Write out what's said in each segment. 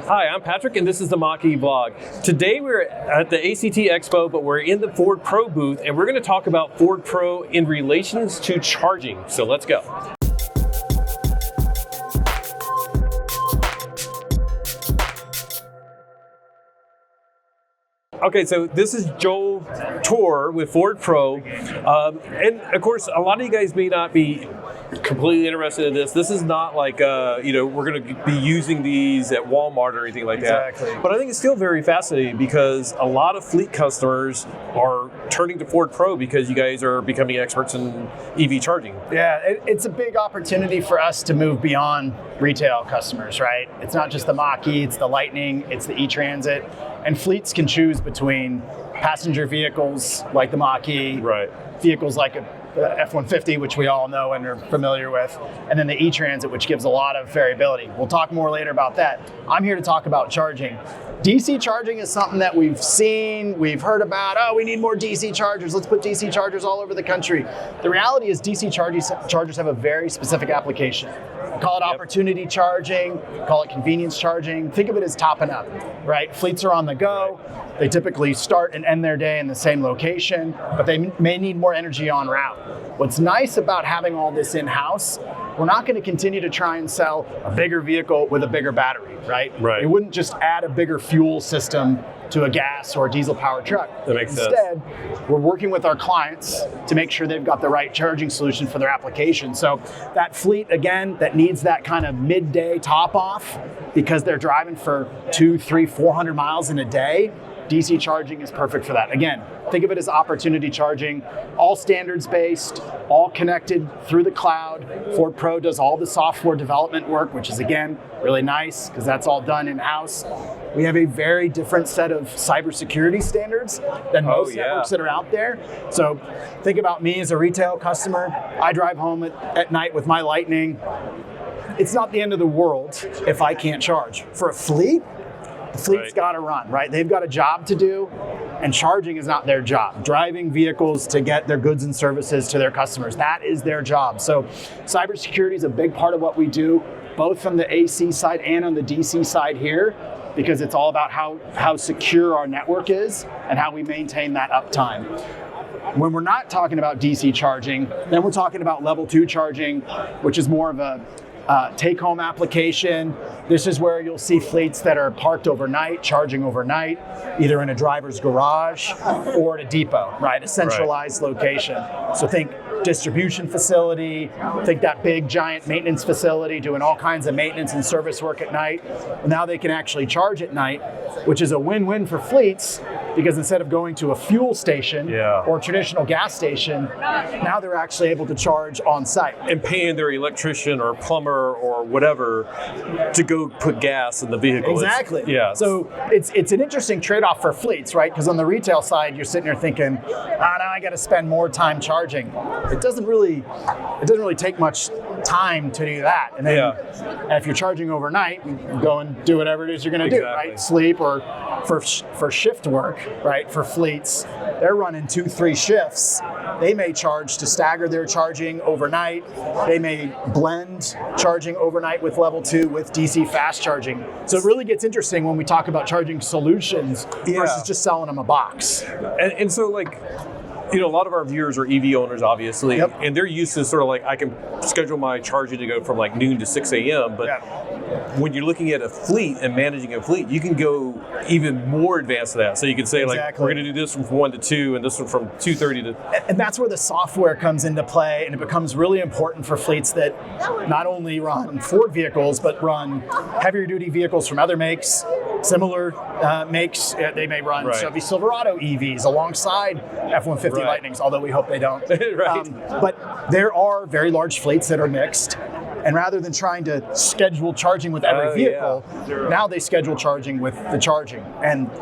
Hi, I'm Patrick, and this is the Mach-E vlog. Today we're at the ACT Expo, but we're in the Ford Pro booth, and we're going to talk about Ford Pro in relations to charging. So let's go. Okay, so this is Joel Tour with Ford Pro, and of course, a lot of you guys may not be completely interested in this. This is not like, we're going to be using these at Walmart or anything like that. Exactly. But I think it's still very fascinating because a lot of fleet customers are turning to Ford Pro because you guys are becoming experts in EV charging. Yeah, it's a big opportunity for us to move beyond retail customers, right? It's not just the Mach-E, it's the Lightning, it's the E-Transit. And fleets can choose between passenger vehicles like the Mach-E, right, vehicles like a F-150, which we all know and are familiar with, and then the E-Transit, which gives a lot of variability. We'll talk more later about that. I'm here to talk about charging. DC charging is something that we've seen, we've heard about. Oh, we need more DC chargers. Let's put DC chargers all over the country. The reality is DC chargers have a very specific application. Call it opportunity charging, call it convenience charging. Think of it as topping up, right? Fleets are on the go. They typically start and end their day in the same location, but they may need more energy en route. What's nice about having all this in-house, we're not going to continue to try and sell a bigger vehicle with a bigger battery, right? Right. It wouldn't just add a bigger fuel system to a gas or a diesel powered truck. That makes sense. Instead, we're working with our clients to make sure they've got the right charging solution for their application. So that fleet, again, that needs that kind of midday top off because they're driving for 200, 300, 400 miles in a day, DC charging is perfect for that. Again, think of it as opportunity charging, all standards based, all connected through the cloud. Ford Pro does all the software development work, which is again, really nice because that's all done in-house. We have a very different set of cybersecurity standards than most networks that are out there. So think about me as a retail customer. I drive home at night with my Lightning. It's not the end of the world if I can't charge. For a fleet, the fleet's got to run, right? They've got a job to do, and charging is not their job. Driving vehicles to get their goods and services to their customers, that is their job. So cybersecurity is a big part of what we do, both from the AC side and on the DC side here, because it's all about how secure our network is and how we maintain that uptime. When we're not talking about DC charging, then we're talking about level 2 charging, which is more of a take-home application. This is where you'll see fleets that are parked overnight, charging overnight, either in a driver's garage or at a depot, right? A centralized location. So think distribution facility, think that big giant maintenance facility doing all kinds of maintenance and service work at night. Now they can actually charge at night, which is a win-win for fleets because instead of going to a fuel station or traditional gas station, now they're actually able to charge on site. And paying their electrician or plumber or whatever to go put gas in the vehicle. Exactly. Yeah. So it's an interesting trade-off for fleets, right? Because on the retail side, you're sitting there thinking, now I got to spend more time charging. It doesn't really take much time to do that. And then if you're charging overnight, you go and do whatever it is you're going to do, right? Sleep or for shift work, right? For fleets, they're running 2-3 shifts. They may charge to stagger their charging overnight. They may blend charging overnight with level 2 with DC fast charging. So it really gets interesting when we talk about charging solutions versus just selling them a box. And so like, a lot of our viewers are EV owners, obviously, and they're used to sort of like, I can schedule my charging to go from like noon to 6 a.m., but when you're looking at a fleet and managing a fleet, you can go even more advanced to that. So you can say like, we're going to do this from 1 to 2 and this one from 2:30 to... And that's where the software comes into play, and it becomes really important for fleets that not only run Ford vehicles, but run heavier duty vehicles from other makes, similar makes. They may run Chevy Silverado EVs alongside F-150 Lightnings, although we hope they don't. But there are very large fleets that are mixed. And rather than trying to schedule charging with every vehicle, now they schedule charging with the charging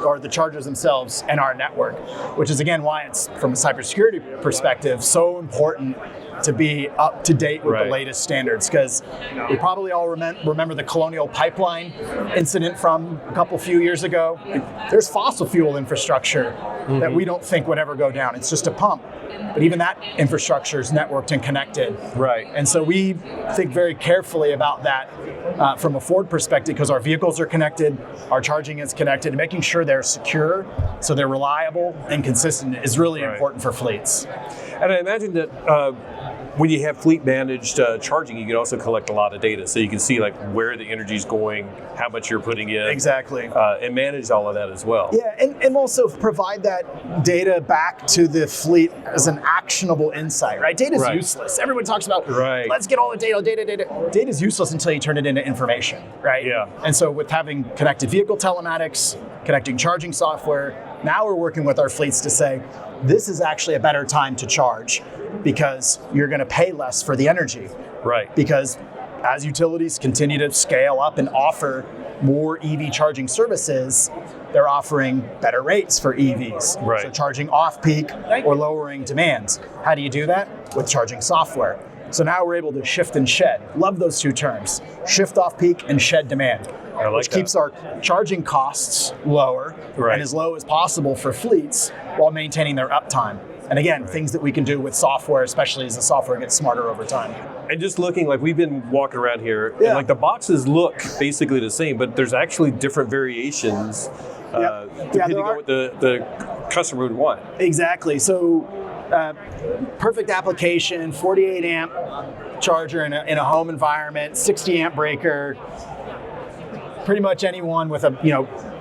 or the chargers themselves and our network, which is again why it's, from a cybersecurity perspective, so important to be up to date with the latest standards, because we probably all remember the Colonial Pipeline incident from a few years ago. There's fossil fuel infrastructure that we don't think would ever go down. It's just a pump. But even that infrastructure is networked and connected. Right. And so we think very carefully about that from a Ford perspective, because our vehicles are connected, our charging is connected, and making sure they're secure, so they're reliable and consistent is really important for fleets. And I imagine that when you have fleet managed charging, you can also collect a lot of data, so you can see like where the energy's going, how much you're putting in, exactly, and manage all of that as well. Yeah, and also provide that data back to the fleet as an actionable insight. Right, data is useless. Everyone talks about let's get all the data. Data is useless until you turn it into information. Right. Yeah. And so with having connected vehicle telematics, connecting charging software, now we're working with our fleets to say, this is actually a better time to charge because you're going to pay less for the energy. Right. Because as utilities continue to scale up and offer more EV charging services, they're offering better rates for EVs. Right. So charging off-peak or lowering demand. How do you do that? With charging software. So now we're able to shift and shed. Love those two terms. Shift off-peak and shed demand. Which keeps our charging costs lower and as low as possible for fleets while maintaining their uptime. And again, things that we can do with software, especially as the software gets smarter over time. And just looking, like we've been walking around here, and like the boxes look basically the same, but there's actually different variations depending on what the customer would want. Exactly. So perfect application, 48 amp charger in a home environment, 60 amp breaker. Pretty much anyone with a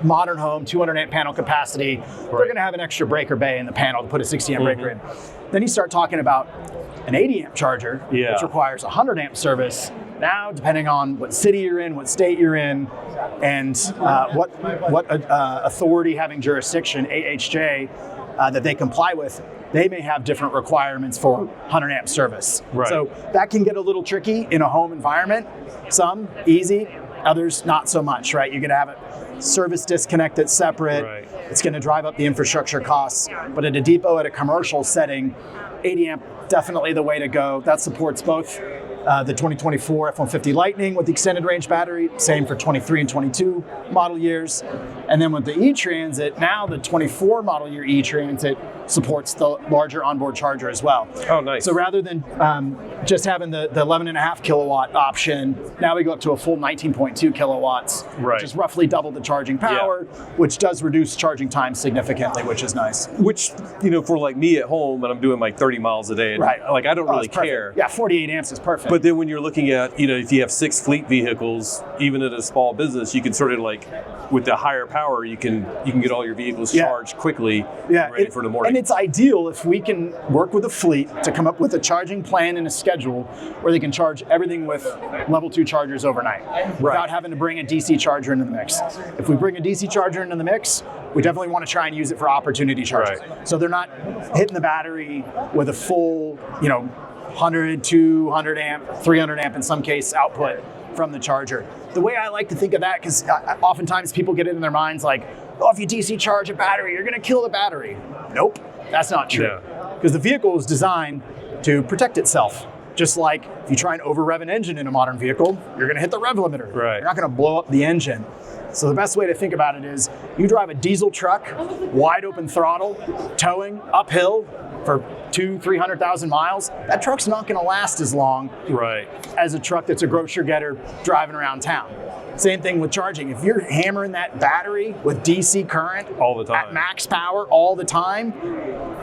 modern home, 200 amp panel capacity, they're going to have an extra breaker bay in the panel to put a 60 amp breaker in. Then you start talking about an 80 amp charger, which requires 100 amp service. Now, depending on what city you're in, what state you're in, and what authority having jurisdiction, AHJ, that they comply with, they may have different requirements for 100 amp service. So that can get a little tricky in a home environment. Some easy, others not so much, right? You're going to have a service disconnect that's separate. It's going to drive up the infrastructure costs. But at a depot, at a commercial setting, 80 amp, definitely the way to go. That supports both the 2024 F-150 Lightning with the extended range battery, same for 23 and 22 model years. And then with the E-Transit, now the 24 model year E-Transit supports the larger onboard charger as well. Oh, nice. So rather than just having the 11.5 kilowatt option, now we go up to a full 19.2 kilowatts, which is roughly double the charging power, which does reduce charging time significantly, which is nice. Which, for like me at home, and I'm doing like 30 miles a day, and like I don't really care. Yeah, 48 amps is perfect. But then when you're looking at, if you have 6 fleet vehicles, even at a small business, you can sort of like, with the higher power, you can get all your vehicles charged quickly and ready for the morning. And it's ideal if we can work with a fleet to come up with a charging plan and a schedule where they can charge everything with level 2 chargers overnight without having to bring a DC charger into the mix. If we bring a DC charger into the mix, we definitely want to try and use it for opportunity charging. So they're not hitting the battery with a full, 100, 200 amp, 300 amp in some case output from the charger. The way I like to think of that, because oftentimes people get it in their minds like, if you DC charge a battery, you're going to kill the battery. Nope, that's not true. Because the vehicle is designed to protect itself. Just like if you try and over-rev an engine in a modern vehicle, you're going to hit the rev limiter. You're not going to blow up the engine. So the best way to think about it is you drive a diesel truck, wide open throttle, towing uphill for 200,000-300,000 miles. That truck's not going to last as long as a truck that's a grocery getter driving around town. Same thing with charging. If you're hammering that battery with DC current all the time, at max power all the time,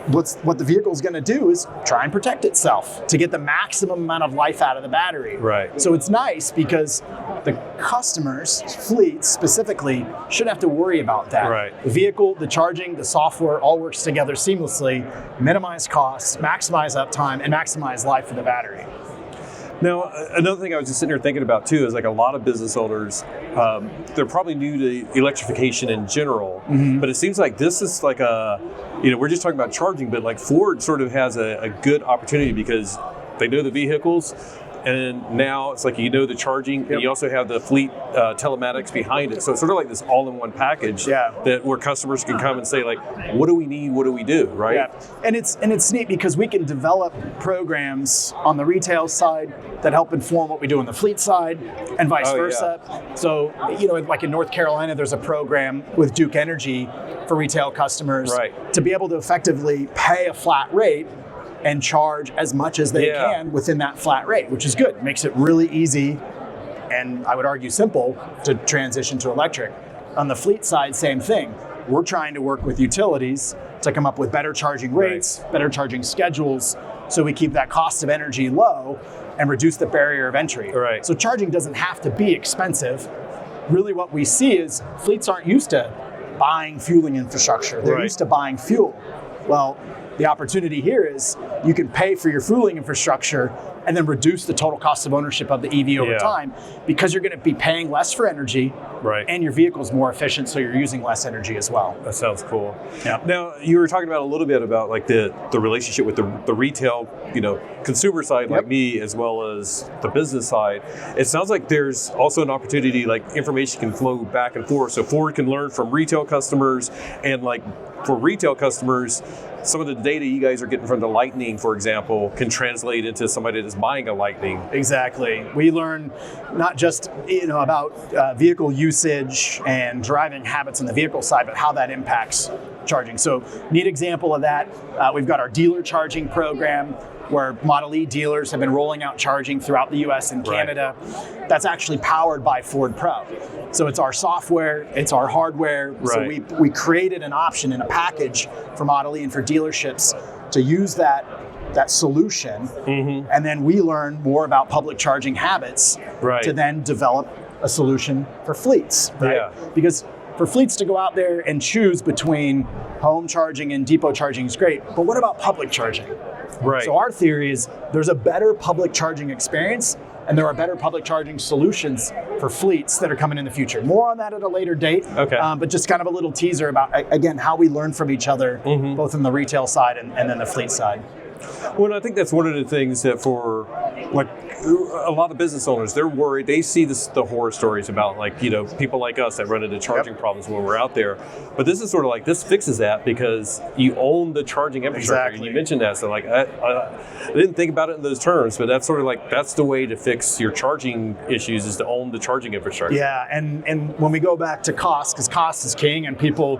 what the vehicle's going to do is try and protect itself to get the maximum amount of life out of the battery. So it's nice because the customers, fleets specifically, shouldn't have to worry about that. The vehicle, the charging, the software all works together seamlessly, minimize costs, maximize uptime, and maximize life for the battery. Now, another thing I was just sitting here thinking about too is like a lot of business owners, they're probably new to electrification in general, but it seems like this is like we're just talking about charging, but like Ford sort of has a good opportunity because they know the vehicles. And now it's like the charging, and you also have the fleet telematics behind it. So it's sort of like this all-in-one package that where customers can come and say like, what do we need? What do we do? And it's neat because we can develop programs on the retail side that help inform what we do on the fleet side, and vice versa. So like in North Carolina, there's a program with Duke Energy for retail customers to be able to effectively pay a flat rate and charge as much as they can within that flat rate, which is good. It makes it really easy and I would argue simple to transition to electric. On the fleet side, same thing. We're trying to work with utilities to come up with better charging rates, better charging schedules, so we keep that cost of energy low and reduce the barrier of entry. Right. So charging doesn't have to be expensive. Really what we see is fleets aren't used to buying fueling infrastructure. They're used to buying fuel. Well, the opportunity here is you can pay for your fueling infrastructure and then reduce the total cost of ownership of the EV over time, because you're going to be paying less for energy, and your vehicle's more efficient, so you're using less energy as well. That sounds cool. Yeah. Now, you were talking about a little bit about like the relationship with the retail, consumer side like me, as well as the business side. It sounds like there's also an opportunity, like information can flow back and forth. So Ford can learn from retail customers, and like for retail customers, some of the data you guys are getting from the Lightning, for example, can translate into somebody that's buying a Lightning. Exactly. We learn not just about vehicle usage and driving habits on the vehicle side, but how that impacts charging. So, neat example of that, we've got our dealer charging program, where Model E dealers have been rolling out charging throughout the US and Canada. That's actually powered by Ford Pro. So it's our software, it's our hardware. So we created an option in a package for Model E and for dealerships to use that solution. And then we learn more about public charging habits to then develop a solution for fleets. Because for fleets to go out there and choose between home charging and depot charging is great, but what about public charging? So our theory is there's a better public charging experience, and there are better public charging solutions for fleets that are coming in the future. More on that at a later date, but just kind of a little teaser about, again, how we learn from each other, both in the retail side and then the fleet side. Well, I think that's one of the things that for like a lot of business owners, they're worried. They see the horror stories about people like us that run into charging problems when we're out there. But this is sort of like, this fixes that because you own the charging infrastructure. And you mentioned that, so I didn't think about it in those terms, but that's sort of like, that's the way to fix your charging issues, is to own the charging infrastructure. Yeah, and when we go back to cost, because cost is king, and people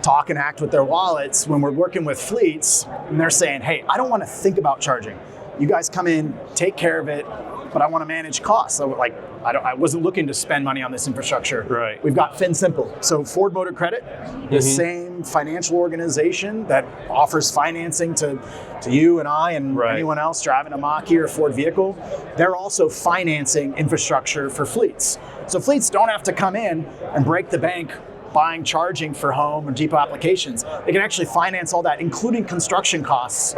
talk and act with their wallets, when we're working with fleets and they're saying, hey, I don't want to think about charging. You guys come in, take care of it, but I want to manage costs. So I wasn't looking to spend money on this infrastructure. We've got FinSimple. So Ford Motor Credit, the same financial organization that offers financing to you and I and anyone else driving a Mach-E or Ford vehicle, they're also financing infrastructure for fleets. So fleets don't have to come in and break the bank buying charging for home and depot applications. They can actually finance all that, including construction costs,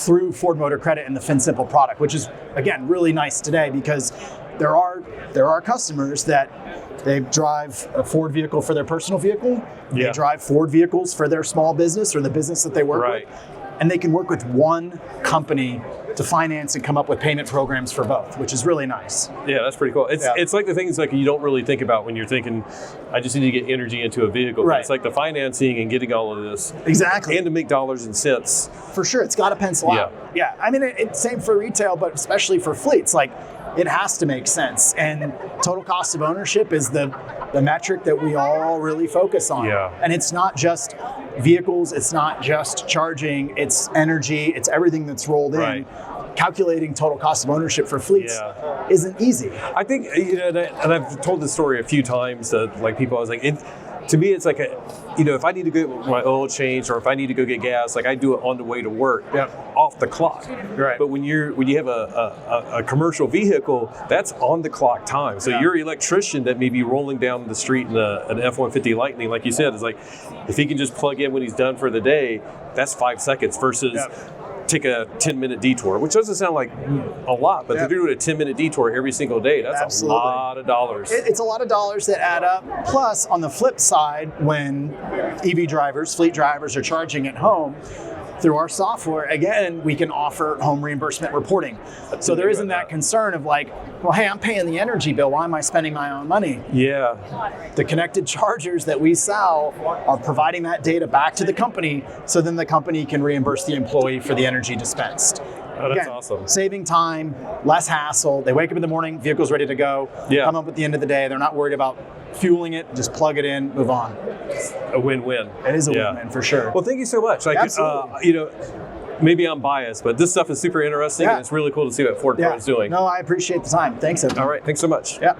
through Ford Motor Credit and the FinSimple product, which is, again, really nice today, because there are customers that they drive a Ford vehicle for their personal vehicle, they drive Ford vehicles for their small business or the business that they work with, and they can work with one company to finance and come up with payment programs for both, which is really nice. Yeah, that's pretty cool. It's like the things like you don't really think about when you're thinking, I just need to get energy into a vehicle. It's like the financing and getting all of this. Exactly. And to make dollars and cents. For sure, it's got to pencil out. Yeah, I mean, it's same for retail, but especially for fleets. Like, it has to make sense. And total cost of ownership is the metric that we all really focus on. And it's not just vehicles, it's not just charging, it's energy, it's everything that's rolled in. Calculating total cost of ownership for fleets isn't easy. I think, and I've told this story a few times that like people, I was like, to me, it's like if I need to get my oil changed or if I need to go get gas, like I do it on the way to work, off the clock. But when you have a commercial vehicle, that's on the clock time. So your electrician that may be rolling down the street in an F-150 Lightning, like you said, is like, if he can just plug in when he's done for the day, that's 5 seconds versus take a 10-minute detour, which doesn't sound like a lot, but if you're doing a 10-minute detour every single day, that's a lot of dollars. It's a lot of dollars that add up. Plus, on the flip side, when EV drivers, fleet drivers are charging at home, through our software, again, we can offer home reimbursement reporting. So there isn't that concern of like, well, hey, I'm paying the energy bill. Why am I spending my own money? The connected chargers that we sell are providing that data back to the company, so then the company can reimburse the employee for the energy dispensed. That's awesome. Saving time, less hassle. They wake up in the morning, vehicle's ready to go. Come up at the end of the day. They're not worried about fueling it. Just plug it in, move on. A win-win. It is a win-win for sure. Well, thank you so much. Like, maybe I'm biased, but this stuff is super interesting, and it's really cool to see what Ford Pro is doing. No, I appreciate the time. Thanks, everyone. All right. Thanks so much.